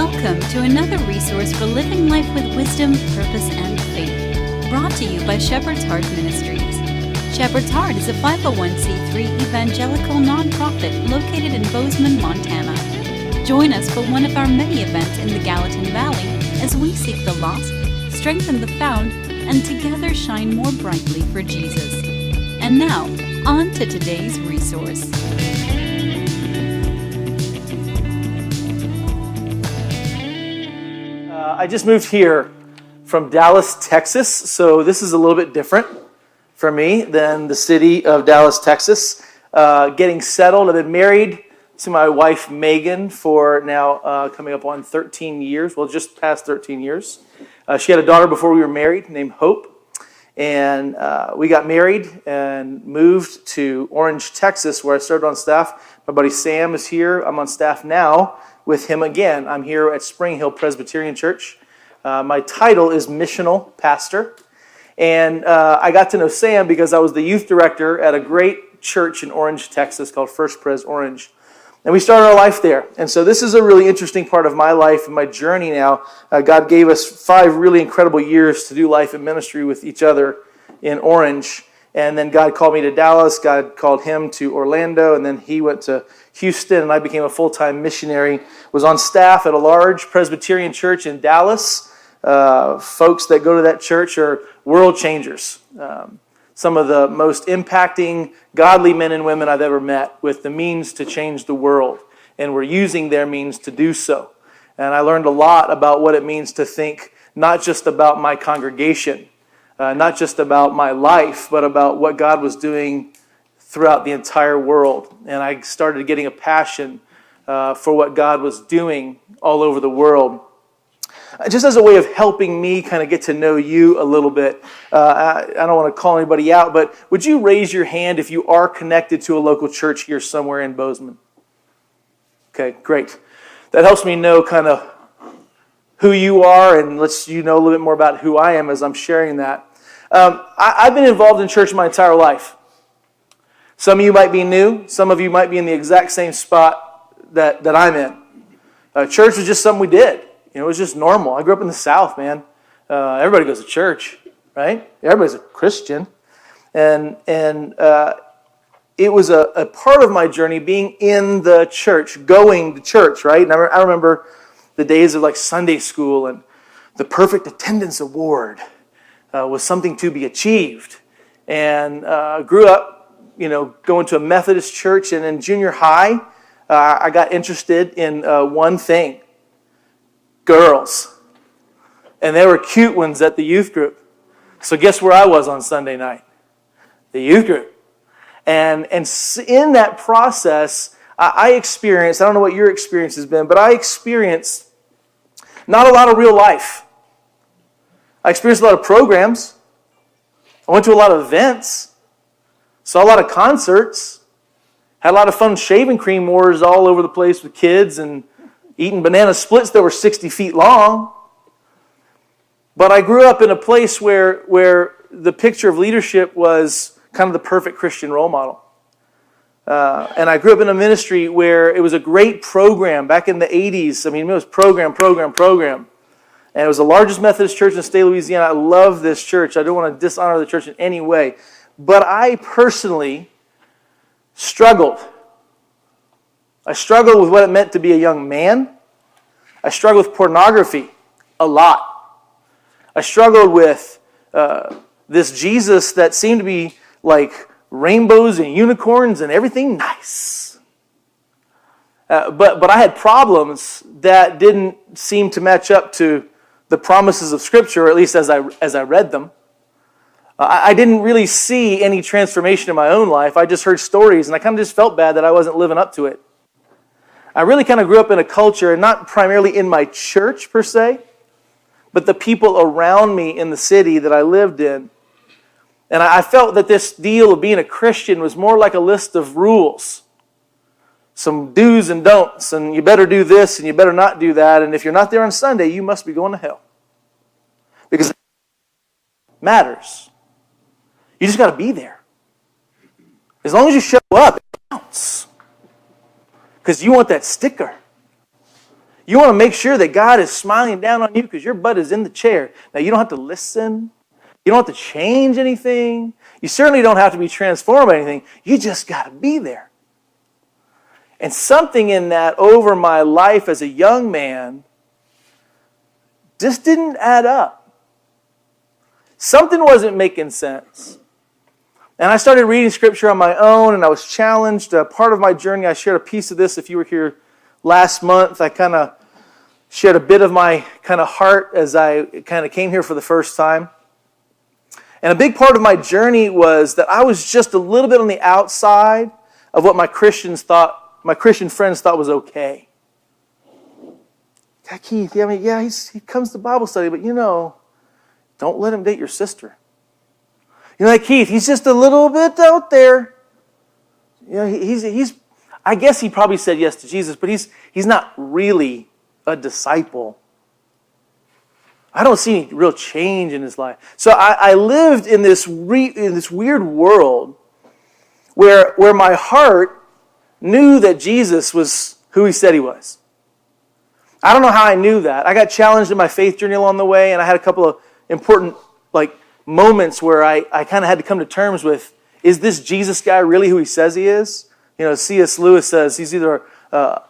Welcome to another resource for living life with wisdom, purpose, and faith. Brought to you by Shepherd's Heart Ministries. Shepherd's Heart is a 501c3 evangelical nonprofit located in Bozeman, Montana. Join us for one of our many events in the Gallatin Valley as we seek the lost, strengthen the found, and together shine more brightly for Jesus. And now, on to today's resource. I just moved here from Dallas, Texas, so this is a little bit different for me than the city of Dallas, Texas. Getting settled. I've been married to my wife, Megan, for now coming up on 13 years. Well, just past 13 years. She had a daughter before we were married named Hope. And we got married and moved to Orange, Texas, where I served on staff. My buddy Sam is here. I'm on staff now with him again. I'm here at Spring Hill Presbyterian Church. My title is missional pastor. And I got to know Sam because I was the youth director at a great church in Orange, Texas called First Pres Orange. And we started our life there. And so this is a really interesting part of my life and my journey now. God gave us 5 really incredible years to do life and ministry with each other in Orange. And then God called me to Dallas. God called him to Orlando. And then he went to Houston. And I became a full-time missionary. Was on staff at a large Presbyterian church in Dallas. Folks that go to that church are world changers. Some of the most impacting, godly men and women I've ever met with the means to change the world. And we're using their means to do so. And I learned a lot about what it means to think not just about my congregation, not just about my life, but about what God was doing throughout the entire world. And I started getting a passion for what God was doing all over the world. Just as a way of helping me kind of get to know you a little bit, I don't want to call anybody out, but would you raise your hand if you are connected to a local church here somewhere in Bozeman? Okay, great. That helps me know kind of who you are and lets you know a little bit more about who I am as I'm sharing that. I've been involved in church my entire life. Some of you might be new. Some of you might be in the exact same spot that I'm in. Church was just something we did. You know, it was just normal. I grew up in the South, man. Everybody goes to church, right? Everybody's a Christian. And it was a part of my journey being in the church, going to church, right? And I remember the days of like Sunday school and the perfect attendance award was something to be achieved. And grew up, you know, going to a Methodist church. And in junior high, I got interested in one thing. Girls. And there were cute ones at the youth group. So guess where I was on Sunday night? The youth group. And in that process, I experienced, I don't know what your experience has been, but I experienced not a lot of real life. I experienced a lot of programs. I went to a lot of events. Saw a lot of concerts. Had a lot of fun shaving cream wars all over the place with kids and eating banana splits that were 60 feet long. But I grew up in a place where the picture of leadership was kind of the perfect Christian role model. And I grew up in a ministry where it was a great program back in the 80s. I mean, it was program. And it was the largest Methodist church in the state of Louisiana. I love this church. I don't want to dishonor the church in any way. But I personally struggled. I struggled with what it meant to be a young man. I struggled with pornography a lot. I struggled with this Jesus that seemed to be like rainbows and unicorns and everything nice. But I had problems that didn't seem to match up to the promises of Scripture, or at least as I read them. I didn't really see any transformation in my own life. I just heard stories, and I kind of just felt bad that I wasn't living up to it. I really kind of grew up in a culture, and not primarily in my church per se, but the people around me in the city that I lived in. And I felt that this deal of being a Christian was more like a list of rules. Some do's and don'ts, and you better do this and you better not do that, and if you're not there on Sunday, you must be going to hell. Because it matters. You just got to be there. As long as you show up, it counts. Because you want that sticker. You want to make sure that God is smiling down on you because your butt is in the chair. Now, you don't have to listen. You don't have to change anything. You certainly don't have to be transformed by anything. You just got to be there. And something in that over my life as a young man just didn't add up. Something wasn't making sense. And I started reading Scripture on my own, and I was challenged. Part of my journey, I shared a piece of this if you were here last month. I kind of shared a bit of my kind of heart as I kind of came here for the first time. And a big part of my journey was that I was just a little bit on the outside of what my Christian friends thought was okay. Yeah, Keith, he comes to Bible study, but don't let him date your sister. Keith, he's just a little bit out there. I guess he probably said yes to Jesus, but he's not really a disciple. I don't see any real change in his life. So I lived in this weird world where my heart knew that Jesus was who he said he was. I don't know how I knew that. I got challenged in my faith journey along the way, and I had a couple of important moments where I kind of had to come to terms with, is this Jesus guy really who he says he is? C.S. Lewis says he's either, how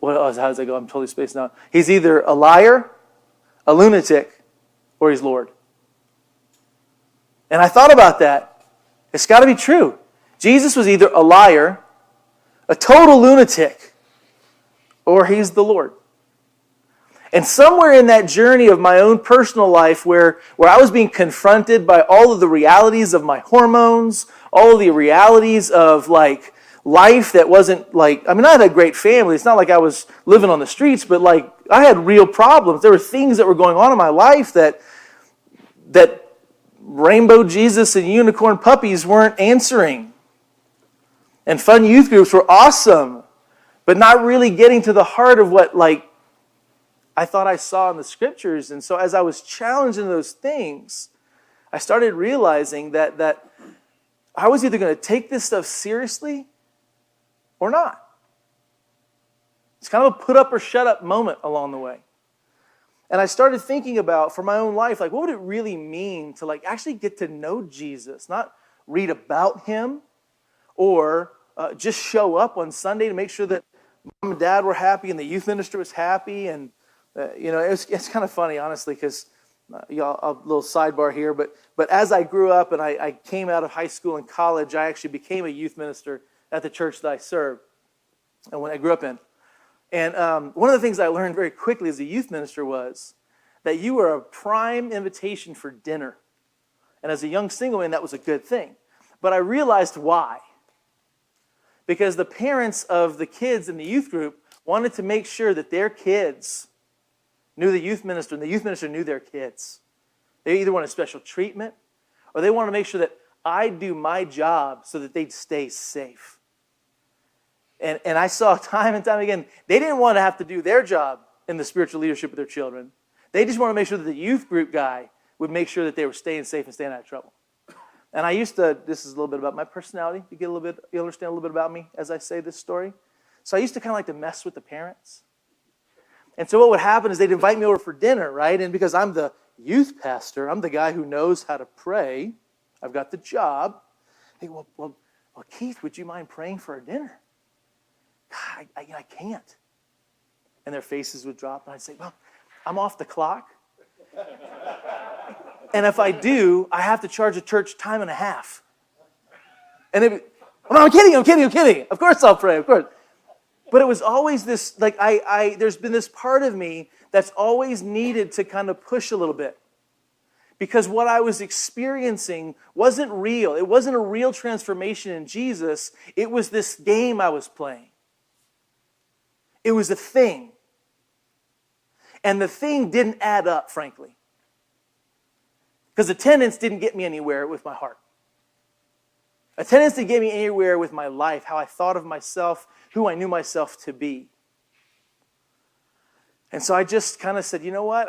does that go? I'm totally spaced now. He's either a liar, a lunatic, or he's Lord. And I thought about that. It's got to be true. Jesus was either a liar, a total lunatic, or he's the Lord. And somewhere in that journey of my own personal life where I was being confronted by all of the realities of my hormones, all of the realities of life that wasn't I had a great family. It's not like I was living on the streets, but I had real problems. There were things that were going on in my life that rainbow Jesus and unicorn puppies weren't answering. And fun youth groups were awesome, but not really getting to the heart of what I thought I saw in the Scriptures. And so as I was challenged in those things, I started realizing that I was either going to take this stuff seriously or not. It's kind of a put up or shut up moment along the way. And I started thinking about, for my own life, what would it really mean to actually get to know Jesus, not read about him or just show up on Sunday to make sure that mom and dad were happy and the youth minister was happy. And it's kind of funny, honestly, because a little sidebar here, but as I grew up and I came out of high school and college, I actually became a youth minister at the church that I served and when I grew up in. And one of the things I learned very quickly as a youth minister was that you were a prime invitation for dinner. And as a young single man, that was a good thing. But I realized why. Because the parents of the kids in the youth group wanted to make sure that their kids knew the youth minister, and the youth minister knew their kids. They either wanted special treatment, or they wanted to make sure that I'd do my job so that they'd stay safe. And I saw time and time again, they didn't want to have to do their job in the spiritual leadership of their children. They just wanted to make sure that the youth group guy would make sure that they were staying safe and staying out of trouble. And I used to, this is a little bit about my personality, you understand a little bit about me as I say this story. So I used to kind of like to mess with the parents. And so what would happen is they'd invite me over for dinner, right? And because I'm the youth pastor, I'm the guy who knows how to pray. I've got the job. They go, well, Keith, would you mind praying for our dinner? God, I can't. And their faces would drop, and I'd say, well, I'm off the clock. And if I do, I have to charge a church time and a half. And they'd be, oh, no, I'm kidding. Of course I'll pray, of course. But it was always this, there's been this part of me that's always needed to kind of push a little bit. Because what I was experiencing wasn't real. It wasn't a real transformation in Jesus. It was this game I was playing. It was a thing. And the thing didn't add up, frankly. Because attendance didn't get me anywhere with my heart. Attendance didn't get me anywhere with my life, how I thought of myself, who I knew myself to be. And so I just kind of said, you know what?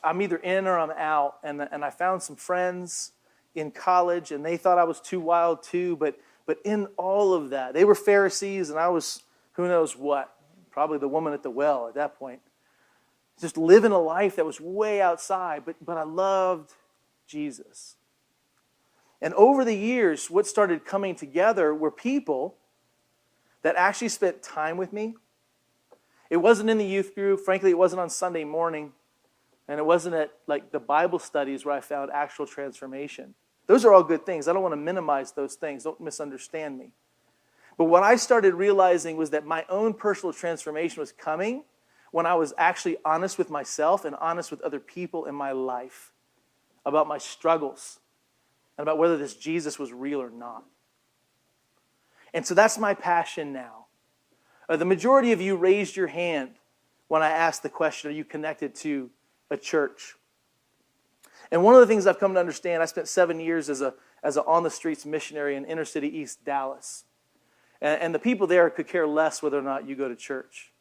I'm either in or I'm out. And I found some friends in college, and they thought I was too wild too. But in all of that, they were Pharisees, and I was who knows what. probably the woman at the well at that point. Just living a life that was way outside, but I loved Jesus. And over the years, what started coming together were people that actually spent time with me. It wasn't in the youth group. Frankly, it wasn't on Sunday morning. And it wasn't at like the Bible studies where I found actual transformation. Those are all good things. I don't want to minimize those things. Don't misunderstand me. But what I started realizing was that my own personal transformation was coming when I was actually honest with myself and honest with other people in my life about my struggles and about whether this Jesus was real or not. And so that's my passion now. The majority of you raised your hand when I asked the question, are you connected to a church? And one of the things I've come to understand, I spent 7 years as a on-the-streets missionary in inner city East Dallas. And the people there could care less whether or not you go to church.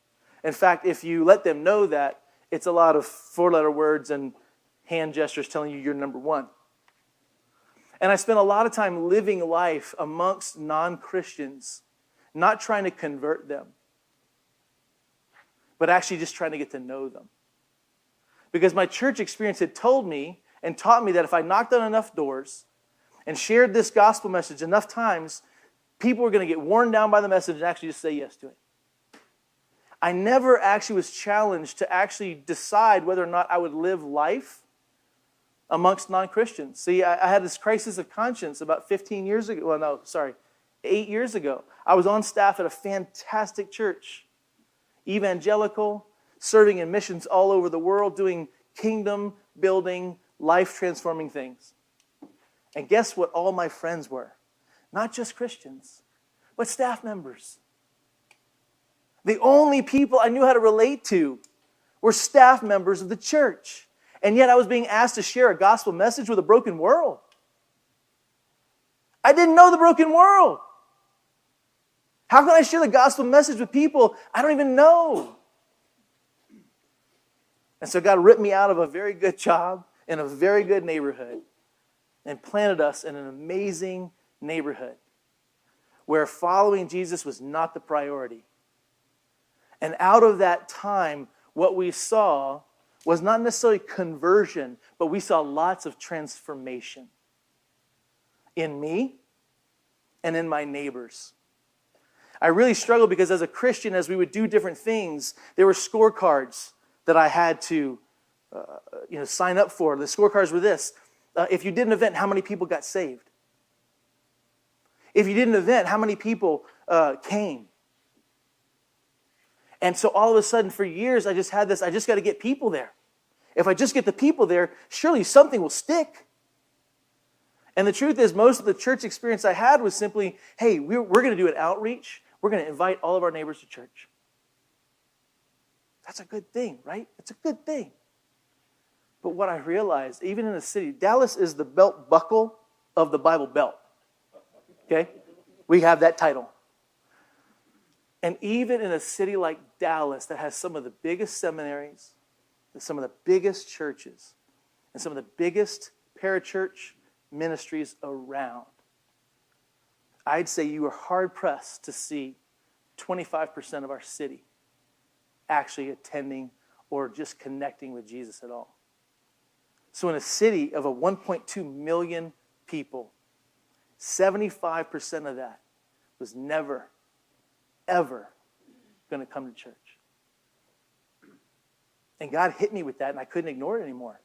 In fact, if you let them know that, it's a lot of four-letter words and hand gestures telling you you're number one. And I spent a lot of time living life amongst non-Christians, not trying to convert them, but actually just trying to get to know them. Because my church experience had told me and taught me that if I knocked on enough doors and shared this gospel message enough times, people were going to get worn down by the message and actually just say yes to it. I never actually was challenged to actually decide whether or not I would live life amongst non-Christians. See, I had this crisis of conscience about 8 years ago. I was on staff at a fantastic church, evangelical, serving in missions all over the world, doing kingdom-building, life-transforming things. And guess what all my friends were? Not just Christians, but staff members. The only people I knew how to relate to were staff members of the church. And yet I was being asked to share a gospel message with a broken world. I didn't know the broken world. How can I share the gospel message with people I don't even know? And so God ripped me out of a very good job in a very good neighborhood and planted us in an amazing neighborhood where following Jesus was not the priority. And out of that time, what we saw was not necessarily conversion, but we saw lots of transformation in me and in my neighbors. I really struggled because as a Christian, as we would do different things, there were scorecards that I had to sign up for. The scorecards were this. If you did an event, how many people got saved? If you did an event, how many people came? And so all of a sudden, for years, I just had this, I just got to get people there. If I just get the people there, surely something will stick. And the truth is, most of the church experience I had was simply, hey, we're going to do an outreach. We're going to invite all of our neighbors to church. That's a good thing, right? It's a good thing. But what I realized, even in the city, Dallas is the belt buckle of the Bible Belt. Okay? We have that title. And even in a city like Dallas that has some of the biggest seminaries, some of the biggest churches, and some of the biggest parachurch ministries around, I'd say you are hard-pressed to see 25% of our city actually attending or just connecting with Jesus at all. So in a city of 1.2 million people, 75% of that was never, ever going to come to church. And God hit me with that, and I couldn't ignore it anymore.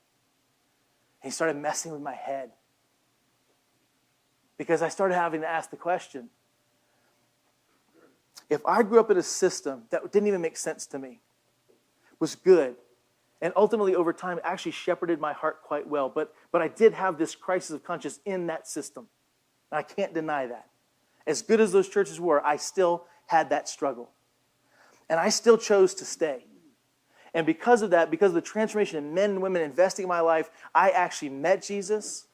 And He started messing with my head. Because I started having to ask the question, if I grew up in a system that didn't even make sense to me, was good, and ultimately over time actually shepherded my heart quite well, but I did have this crisis of conscience in that system. And I can't deny that. As good as those churches were, I still had that struggle. And I still chose to stay. And because of that, because of the transformation in men and women investing in my life, I actually met Jesus,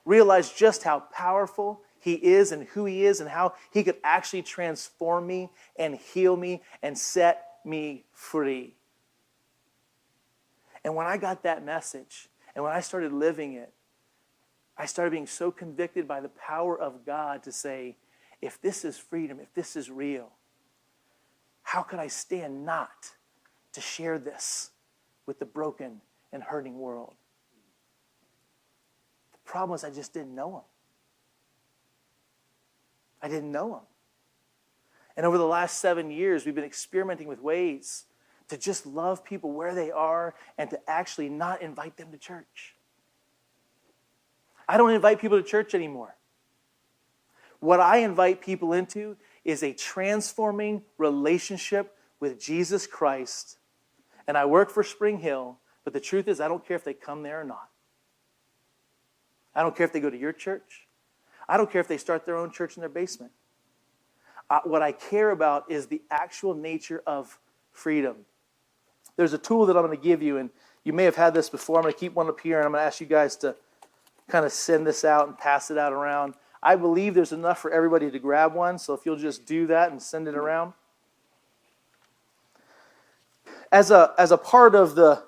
realized just how powerful He is and who He is and how He could actually transform me and heal me and set me free. And when I got that message and when I started living it, I started being so convicted by the power of God to say, if this is freedom, if this is real, how could I stand not to share this with the broken and hurting world? The problem was I just didn't know him. I didn't know him. And over the last 7 years, we've been experimenting with ways to just love people where they are and to actually not invite them to church. I don't invite people to church anymore. What I invite people into is a transforming relationship with Jesus Christ. And I work for Spring Hill, but the truth is I don't care if they come there or not. I don't care if they go to your church. I don't care if they start their own church in their basement. What I care about is the actual nature of freedom. There's a tool that I'm going to give you, and you may have had this before. I'm going to keep one up here, and I'm going to ask you guys to kind of send this out and pass it out around. I believe there's enough for everybody to grab one, so if you'll just do that and send it around. As a part of the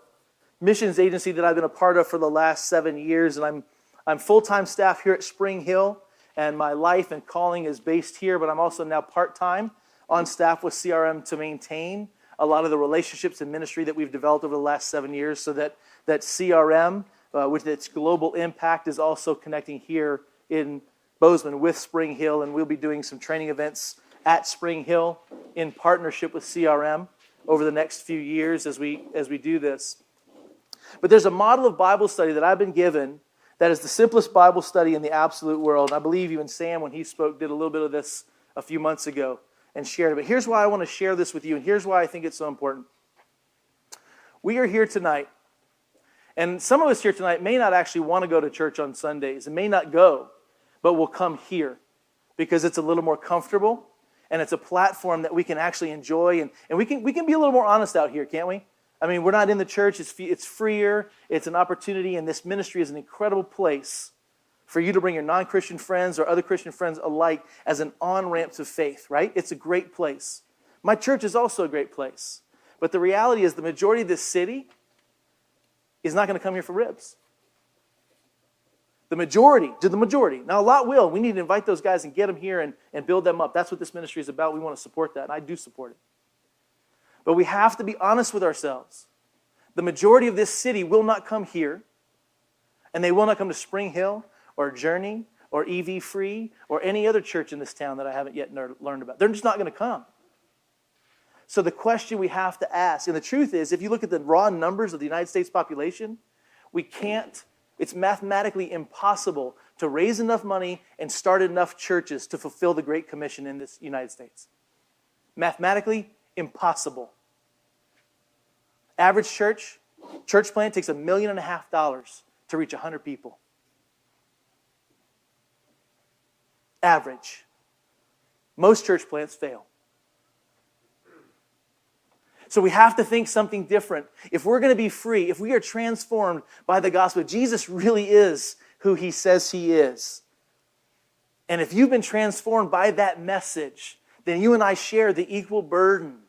missions agency that I've been a part of for the last 7 years, and I'm full-time staff here at Spring Hill, and my life and calling is based here, but I'm also now part-time on staff with CRM to maintain a lot of the relationships and ministry that we've developed over the last 7 years, so that CRM, with its global impact, is also connecting here in Bozeman with Spring Hill, and we'll be doing some training events at Spring Hill in partnership with CRM over the next few years as we do this. But there's a model of Bible study that I've been given that is the simplest Bible study in the absolute world. I believe even Sam, when he spoke, did a little bit of this a few months ago and shared it. But here's why I want to share this with you, and here's why I think it's so important. We are here tonight, and some of us here tonight may not actually want to go to church on Sundays and may not go, but will come here because it's a little more comfortable and it's a platform that we can actually enjoy, and we can be a little more honest out here, can't we? I mean, we're not in the church. It's freer. It's an opportunity, and this ministry is an incredible place for you to bring your non-Christian friends or other Christian friends alike as an on-ramp to faith, right? It's a great place. My church is also a great place. But the reality is the majority of this city is not going to come here for ribs. The majority. Now, a lot will. We need to invite those guys and get them here and build them up. That's what this ministry is about. We want to support that, and I do support it. But we have to be honest with ourselves. The majority of this city will not come here, and they will not come to Spring Hill or Journey or EV Free or any other church in this town that I haven't yet learned about. They're just not going to come. So the question we have to ask, and the truth is, if you look at the raw numbers of the United States population, it's mathematically impossible to raise enough money and start enough churches to fulfill the Great Commission in this United States. Mathematically impossible. Average church plant takes $1.5 million to reach 100 people. Average. Most church plants fail. So we have to think something different. If we're going to be free, if we are transformed by the gospel, Jesus really is who he says he is. And if you've been transformed by that message, then you and I share the equal burden,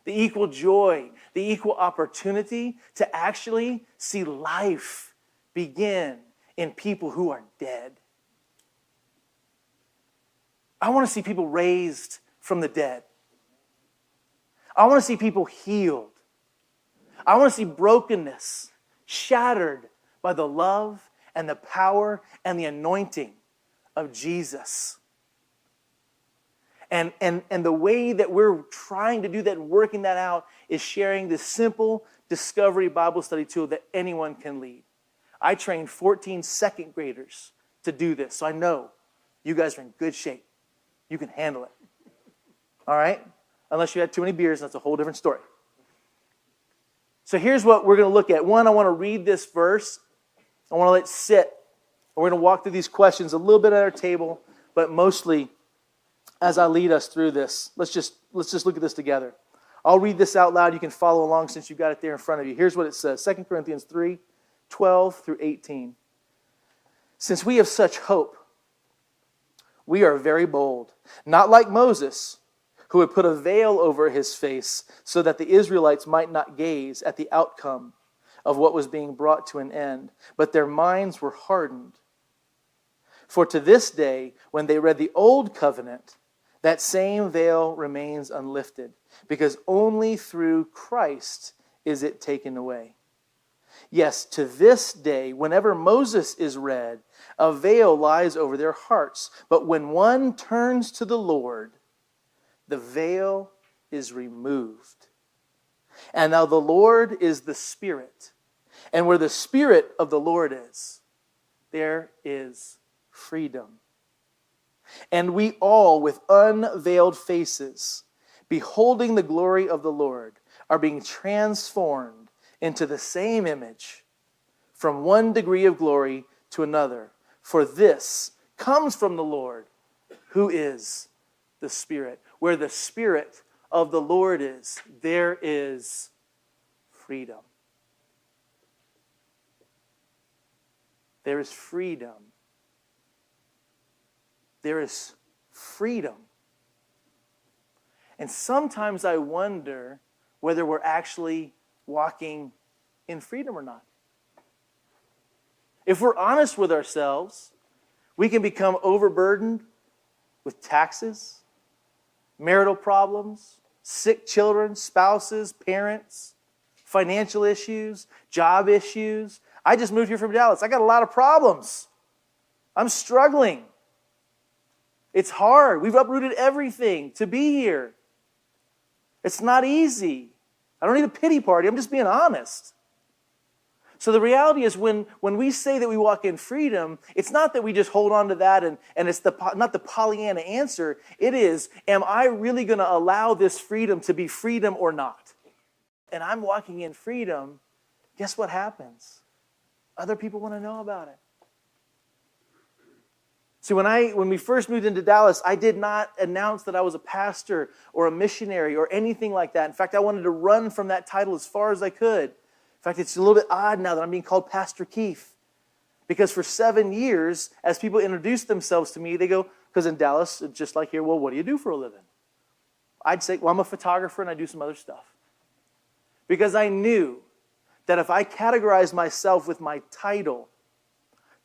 the equal joy, the equal opportunity to actually see life begin in people who are dead. I want to see people raised from the dead. I want to see people healed. I want to see brokenness shattered by the love and the power and the anointing of Jesus. And the way that we're trying to do that and working that out is sharing this simple discovery Bible study tool that anyone can lead. I trained 14 second graders to do this, so I know you guys are in good shape. You can handle it. All right? Unless you had too many beers, that's a whole different story. So here's what we're going to look at. One, I want to read this verse. I want to let it sit. We're going to walk through these questions a little bit at our table, but mostly as I lead us through this. Let's just look at this together. I'll read this out loud. You can follow along since you've got it there in front of you. Here's what it says. 2 Corinthians 3, 12 through 18. Since we have such hope, we are very bold. Not like Moses, who had put a veil over his face so that the Israelites might not gaze at the outcome of what was being brought to an end, but their minds were hardened. For to this day, when they read the old covenant, that same veil remains unlifted because only through Christ is it taken away. Yes, to this day, whenever Moses is read, a veil lies over their hearts. But when one turns to the Lord, the veil is removed. And now the Lord is the Spirit. And where the Spirit of the Lord is, there is freedom. And we all, with unveiled faces, beholding the glory of the Lord, are being transformed into the same image from one degree of glory to another. For this comes from the Lord, who is the Spirit. Where the Spirit of the Lord is, there is freedom. There is freedom. There is freedom. And sometimes I wonder whether we're actually walking in freedom or not. If we're honest with ourselves, we can become overburdened with taxes, marital problems, sick children, spouses, parents, financial issues, job issues. I just moved here from Dallas. I got a lot of problems. I'm struggling. It's hard. We've uprooted everything to be here. It's not easy. I don't need a pity party. I'm just being honest. So the reality is when we say that we walk in freedom, it's not that we just hold on to that and it's not the Pollyanna answer. It is, am I really going to allow this freedom to be freedom or not? And I'm walking in freedom, guess what happens? Other people want to know about it. See, when we first moved into Dallas, I did not announce that I was a pastor or a missionary or anything like that. In fact, I wanted to run from that title as far as I could. In fact, it's a little bit odd now that I'm being called Pastor Keith. Because for 7 years, as people introduce themselves to me, they go, because in Dallas, it's just like here, well, what do you do for a living? I'd say, well, I'm a photographer and I do some other stuff. Because I knew that if I categorized myself with my title,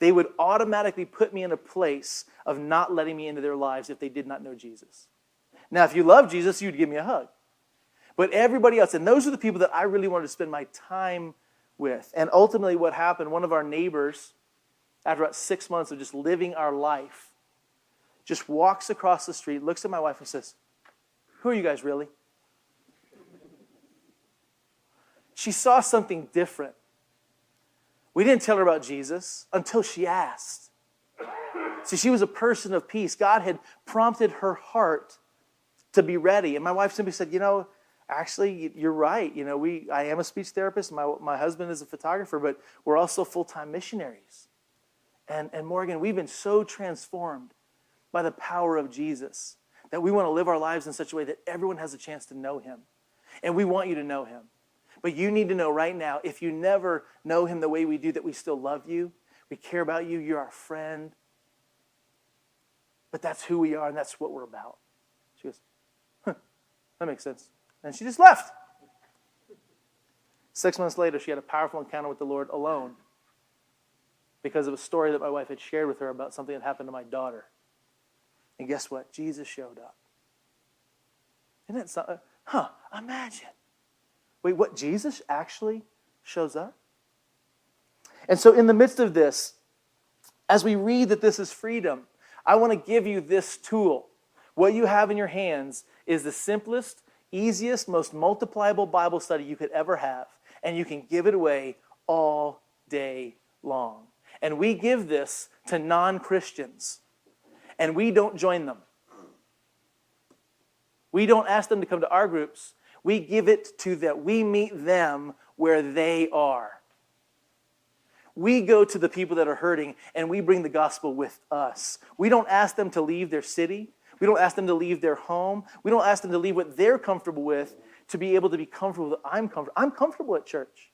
they would automatically put me in a place of not letting me into their lives if they did not know Jesus. Now, if you love Jesus, you'd give me a hug. But everybody else, and those are the people that I really wanted to spend my time with. And ultimately what happened, one of our neighbors, after about 6 months of just living our life, just walks across the street, looks at my wife and says, "Who are you guys really?" She saw something different. We didn't tell her about Jesus until she asked. See, she was a person of peace. God had prompted her heart to be ready. And my wife simply said, actually, you're right. I am a speech therapist. My husband is a photographer, but we're also full-time missionaries. And Morgan, we've been so transformed by the power of Jesus that we want to live our lives in such a way that everyone has a chance to know him. And we want you to know him. But you need to know right now, if you never know him the way we do, that we still love you, we care about you, you're our friend. But that's who we are, and that's what we're about. She goes, that makes sense. And she just left. 6 months later, she had a powerful encounter with the Lord alone because of a story that my wife had shared with her about something that happened to my daughter. And guess what? Jesus showed up. Isn't it something? Imagine. Wait, what? Jesus actually shows up? And so in the midst of this, as we read that this is freedom, I want to give you this tool. What you have in your hands is the simplest, easiest, most multipliable Bible study you could ever have. And you can give it away all day long. And we give this to non-Christians. And we don't join them. We don't ask them to come to our groups. We give it to them. We meet them where they are. We go to the people that are hurting and we bring the gospel with us. We don't ask them to leave their city. We don't ask them to leave their home. We don't ask them to leave what they're comfortable with to be able to be comfortable with what I'm comfortable. I'm comfortable at church.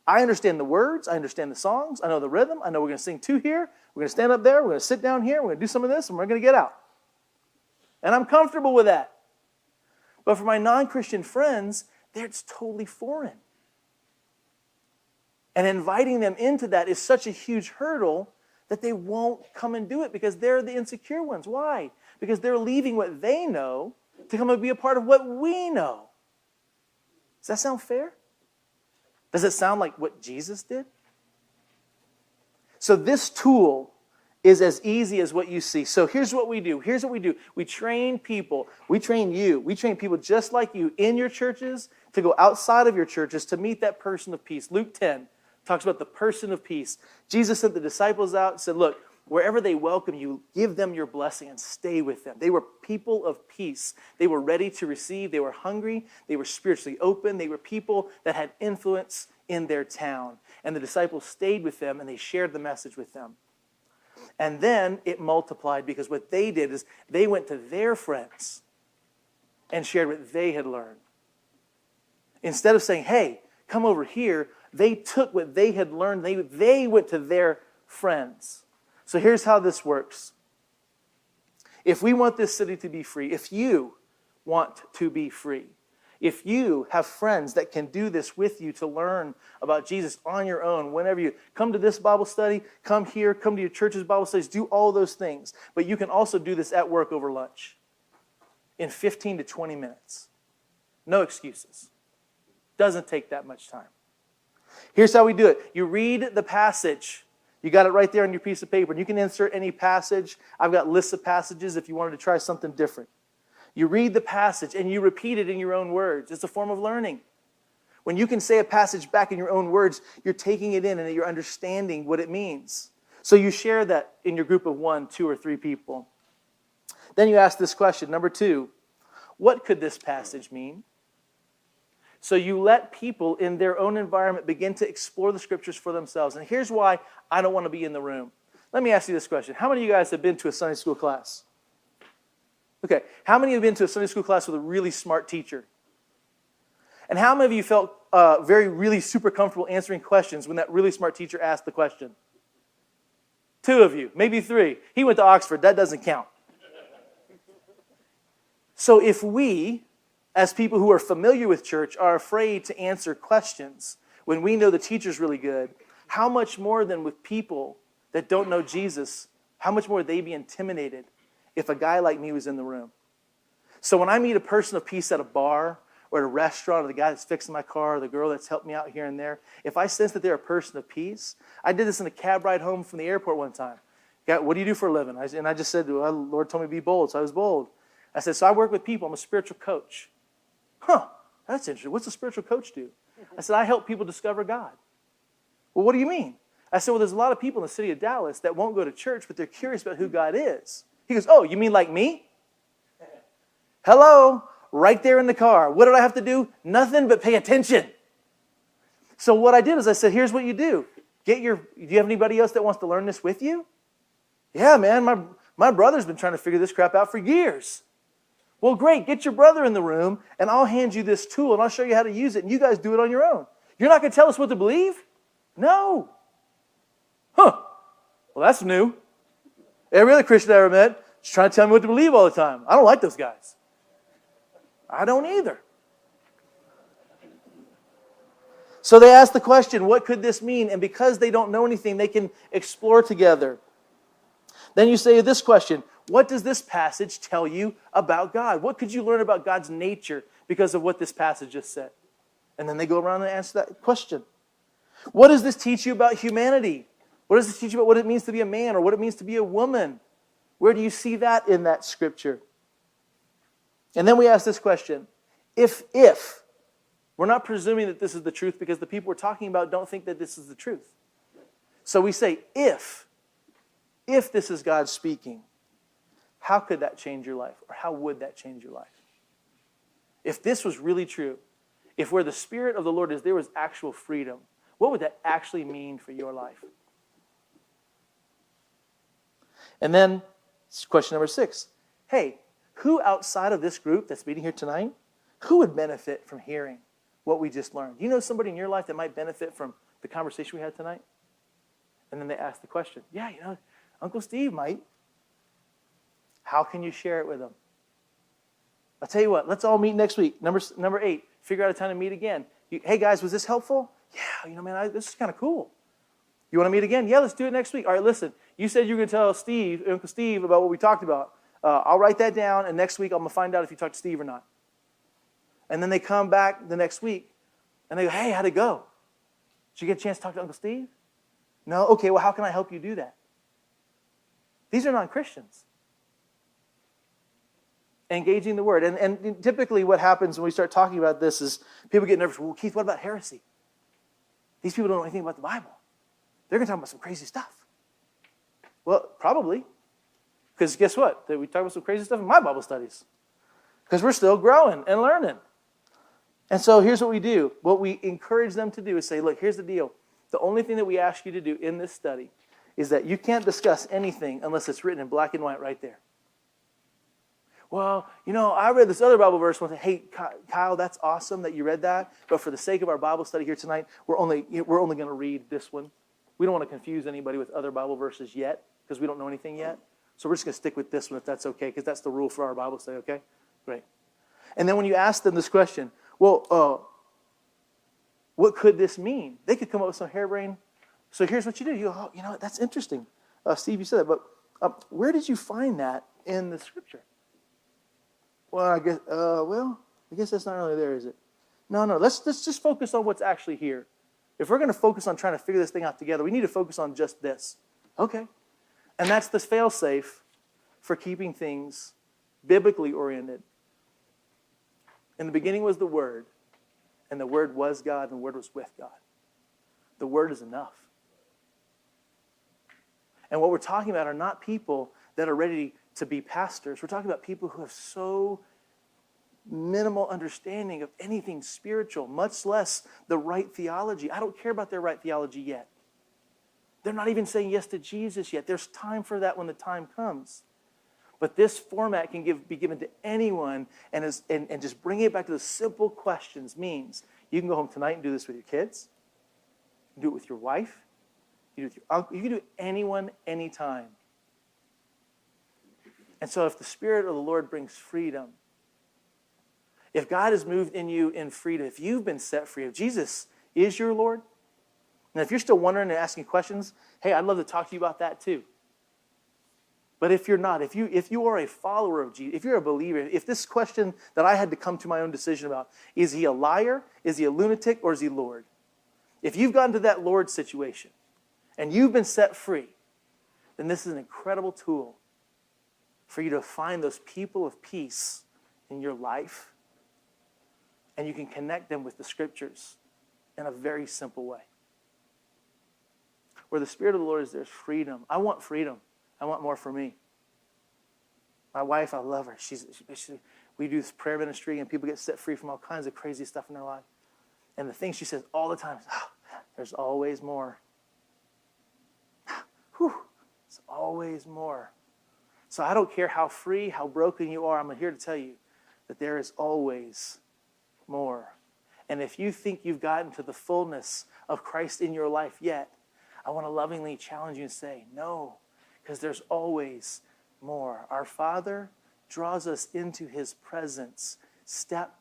I understand the words. I understand the songs. I know the rhythm. I know we're going to sing two here. We're going to stand up there. We're going to sit down here. We're going to do some of this and we're going to get out. And I'm comfortable with that. But for my non-Christian friends, it's totally foreign. And inviting them into that is such a huge hurdle that they won't come and do it because they're the insecure ones. Why? because they're leaving what they know to come and be a part of what we know. Does that sound fair? Does it sound like what Jesus did? So this tool is as easy as what you see. So here's what we do. We train people. We train you. We train people just like you in your churches to go outside of your churches to meet that person of peace. Luke 10 talks about the person of peace. Jesus sent the disciples out and said, look, wherever they welcome you, give them your blessing and stay with them. They were people of peace. They were ready to receive. They were hungry. They were spiritually open. They were people that had influence in their town. And the disciples stayed with them and they shared the message with them. And then it multiplied because what they did is they went to their friends and shared what they had learned. Instead of saying, hey, come over here, they took what they had learned. They went to their friends. So here's how this works. If we want this city to be free, if you want to be free, if you have friends that can do this with you to learn about Jesus on your own, whenever you come to this Bible study, come here, come to your church's Bible studies, do all those things. But you can also do this at work over lunch in 15 to 20 minutes. No excuses. Doesn't take that much time. Here's how we do it. You read the passage. You got it right there on your piece of paper. And you can insert any passage. I've got lists of passages if you wanted to try something different. You read the passage and you repeat it in your own words. It's a form of learning. When you can say a passage back in your own words, you're taking it in and you're understanding what it means. So you share that in your group of 1, 2, or 3 people. Then you ask this question, number 2, what could this passage mean? So you let people in their own environment begin to explore the scriptures for themselves. And here's why I don't want to be in the room. Let me ask you this question. How many of you guys have been to a Sunday school class? Okay, how many have been to a Sunday school class with a really smart teacher? And how many of you felt really super comfortable answering questions when that really smart teacher asked the question? 2 of you, maybe 3. He went to Oxford. That doesn't count. So if we, as people who are familiar with church, are afraid to answer questions when we know the teacher's really good, how much more than with people that don't know Jesus, how much more would they be intimidated if a guy like me was in the room? So when I meet a person of peace at a bar or at a restaurant, or the guy that's fixing my car, or the girl that's helped me out here and there, if I sense that they're a person of peace, I did this in a cab ride home from the airport one time. What do you do for a living? And I just said, well, the Lord told me to be bold, so I was bold. I said, so I work with people. I'm a spiritual coach. Huh, that's interesting. What's a spiritual coach do? I said, I help people discover God. Well, what do you mean? I said, well, there's a lot of people in the city of Dallas that won't go to church, but they're curious about who God is. He goes, oh, you mean like me? Hello, right there in the car. What did I have to do? Nothing but pay attention. So what I did is I said, here's what you do. Do you have anybody else that wants to learn this with you? Yeah, man, my brother's been trying to figure this crap out for years. Well, great, get your brother in the room, and I'll hand you this tool, and I'll show you how to use it, and you guys do it on your own. You're not going to tell us what to believe? No. Huh. Well, that's new. Every other Christian I ever met is trying to tell me what to believe all the time. I don't like those guys. I don't either. So they ask the question, what could this mean? And because they don't know anything, they can explore together. Then you say this question, what does this passage tell you about God? What could you learn about God's nature because of what this passage just said? And then they go around and answer that question. What does this teach you about humanity? What does this teach you about what it means to be a man or what it means to be a woman? Where do you see that in that scripture? And then we ask this question, if, we're not presuming that this is the truth because the people we're talking about don't think that this is the truth. So we say, if this is God speaking, how could that change your life? Or how would that change your life? If this was really true, if where the Spirit of the Lord is, there was actual freedom, what would that actually mean for your life? And then, question number 6. Hey, who outside of this group that's meeting here tonight, who would benefit from hearing what we just learned? Do you know somebody in your life that might benefit from the conversation we had tonight? And then they ask the question, yeah, Uncle Steve might. How can you share it with them? I'll tell you what, let's all meet next week. Number 8, figure out a time to meet again. Hey guys, was this helpful? Yeah, man, this is kind of cool. You want to meet again? Yeah, let's do it next week. All right, listen, you said you were going to tell Uncle Steve about what we talked about. I'll write that down, and next week I'm going to find out if you talked to Steve or not. And then they come back the next week, and they go, hey, how'd it go? Did you get a chance to talk to Uncle Steve? No? Okay, well, how can I help you do that? These are non-Christians. Engaging the Word. And typically what happens when we start talking about this is people get nervous. Well, Keith, what about heresy? These people don't know anything about the Bible. They're going to talk about some crazy stuff. Well, probably. Because guess what? We talk about some crazy stuff in my Bible studies. Because we're still growing and learning. And so here's what we do. What we encourage them to do is say, look, here's the deal. The only thing that we ask you to do in this study is that you can't discuss anything unless it's written in black and white right there. Well, I read this other Bible verse. Hey, Kyle, that's awesome that you read that. But for the sake of our Bible study here tonight, we're only going to read this one. We don't want to confuse anybody with other Bible verses yet because we don't know anything yet. So we're just going to stick with this one if that's okay, because that's the rule for our Bible study, okay? Great. And then when you ask them this question, well, what could this mean? They could come up with some harebrained. So here's what you do. You go, you know what, that's interesting. Steve, you said that, but where did you find that in the Scripture? Well, I guess that's not really there, is it? No. Let's just focus on what's actually here. If we're going to focus on trying to figure this thing out together, we need to focus on just this. Okay. And that's the fail-safe for keeping things biblically oriented. In the beginning was the Word, and the Word was God, and the Word was with God. The Word is enough. And what we're talking about are not people that are ready to be pastors. We're talking about people who have so minimal understanding of anything spiritual, much less the right theology. I don't care about their right theology yet. They're not even saying yes to Jesus yet. There's time for that when the time comes. But this format can be given to anyone, and just bringing it back to the simple questions means you can go home tonight and do this with your kids. You can do it with your wife. You can do it with your uncle. You can do it anyone, anytime. And so if the Spirit of the Lord brings freedom, if God has moved in you in freedom, if you've been set free, if Jesus is your Lord, and if you're still wondering and asking questions, hey, I'd love to talk to you about that too. But if you're not, if you are a follower of Jesus, if you're a believer, if this question that I had to come to my own decision about, is he a liar, is he a lunatic, or is he Lord? If you've gotten to that Lord situation and you've been set free, then this is an incredible tool for you to find those people of peace in your life, and you can connect them with the Scriptures in a very simple way. Where the Spirit of the Lord is, there's freedom. I want freedom. I want more for me. My wife, I love her. We do this prayer ministry, and people get set free from all kinds of crazy stuff in their life. And the thing she says all the time is, there's always more. There's always more. So I don't care how free, how broken you are, I'm here to tell you that there is always more. And if you think you've gotten to the fullness of Christ in your life yet, I want to lovingly challenge you and say, no, because there's always more. Our Father draws us into his presence step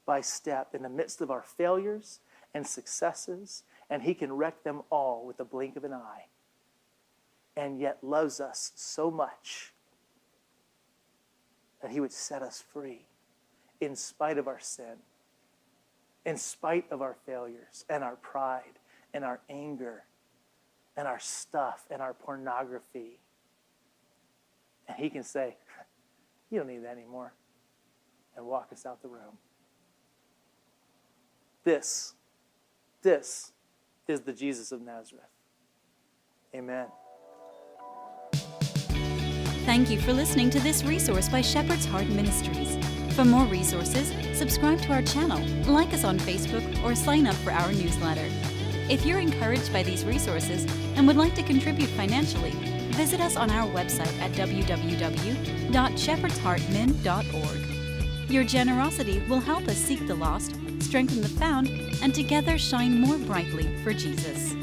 by step in the midst of our failures and successes, and he can wreck them all with the blink of an eye, and yet loves us so much that he would set us free in spite of our sin, in spite of our failures and our pride and our anger and our stuff and our pornography. And he can say, you don't need that anymore, and walk us out the room. This is the Jesus of Nazareth. Amen. Thank you for listening to this resource by Shepherd's Heart Ministries. For more resources, subscribe to our channel, like us on Facebook, or sign up for our newsletter. If you're encouraged by these resources and would like to contribute financially, visit us on our website at www.shepherdsheartmin.org. Your generosity will help us seek the lost, strengthen the found, and together shine more brightly for Jesus.